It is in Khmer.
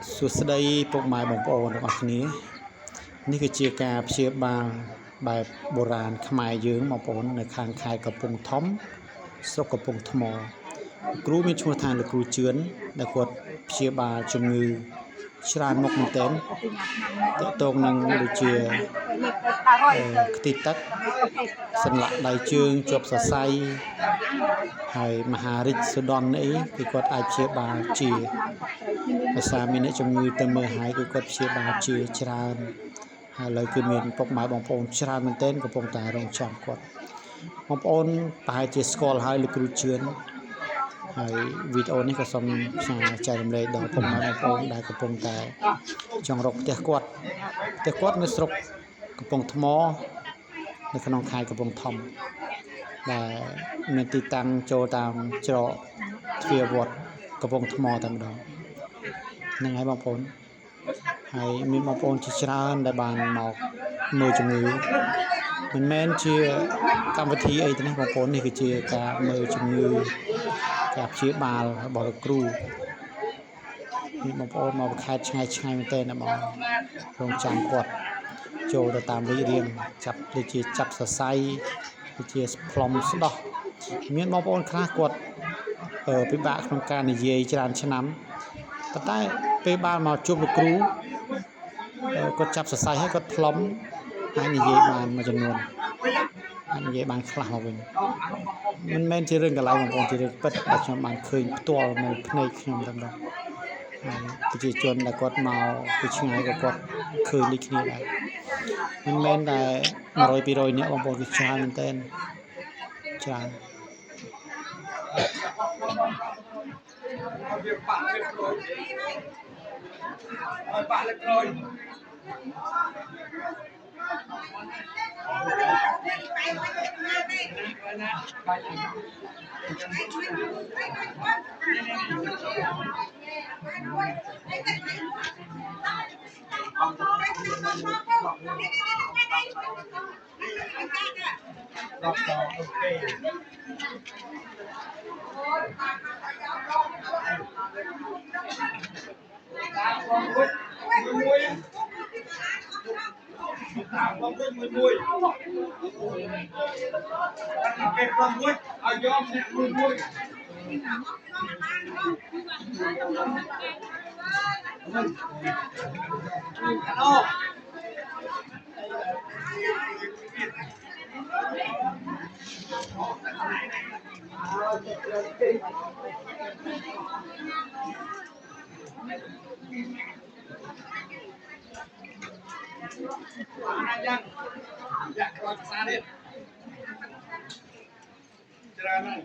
សួស្តីពុកម៉ែបងប្អូនទាំងអស់គ្នានេះគឺជាការព្យាបាលបែបបុរាណខ្មែរយើងបងប្អូននៅខាងខេត្តកំពង់ធំស្រុកកំពង់ថ្មគ្រូមានឈ្មោះថាលោកគ្រូជឿនដែលគាត់ព្យាបាលជំងឺច្រើនមុខមែនទែនតកតងនឹងដូចជាខ្ទិះទឹកសន្លាក់ដៃជើងជាប់សរសៃហើយមហារិទ្ធសុដន់អីគឺគាត់អាចព្យាបាលជាភាសាមានអ្នកជំងឺទៅមើលហើយគឺគាត់ព្យាបាលជាច្រើនហើយឥឡូវគឺមានពុកម៉ែបងប្អូនច្រើនមែនទែនកំពុងតែរងចាំគាត់បងប្អូនប្រហែលជាស្គាល់ហើយលោកគ្រូជឿនហើយវីដេអូនេះក៏សូមចែករំលែកដល់ពុកម៉ែបងប្អូនដែលកំពុងតែចង់រកផ្ទះគាត់នៅស្រុកកំពង់ថ្មនៅក្នុងខេត្តកំពង់ធំដែលមានទីតាំងចូលតាមច្រកទ្វារវត្តកំពង់ថ្មតែម្ដងហ្នឹងហើយបងប្អូនហើយមានបងប្អូនជាច្រើនដែលបានមកមើលជំងឺមិនមែនជាកម្មវិធីអីទេណាបងប្អូននេះគឺជាការមើលជំងឺការព្យាបាលរបស់លោកគ្រូមានបងប្អូនមកខេត្តឆ្ងាយមែនទែនណាបងរងចាំគាត់ចូលទៅតាមរីករាងចាប់ដូចជាចាប់សរសៃដូចជាផ្លុំស្ដោះមានបងប្អូនខ្លះគាត់ពិបាកក្នុងការនិយាយច្រើនឆ្នាំប៉ុន្តែពេលបានមកជួបលោកគ្រូគាត់ចាប់សរសៃហើយគាត់ផ្លុំហើយនិយាយបានមួយចំនួនហើយនិយាយបានខ្លះមកវិញមិនមែនជារឿងកន្លែងបងប្អូនជារឿងពិតដែលខ្ញុំបានឃើញផ្ទាល់នៅភ្នែកខ្ញុំតែម្ដងប្រជាជនដែលគាត់មកពីឆ្ងាយក៏គាត់ឃើញដូចគ្នាដែរមិនមែនតែ100%អ្នកបងប្អូនគឺច្រើនមែនទែនច្រើនបាក់លើក្រោយយ៉ាងក្រោយភាសានេះច្រើនណាស់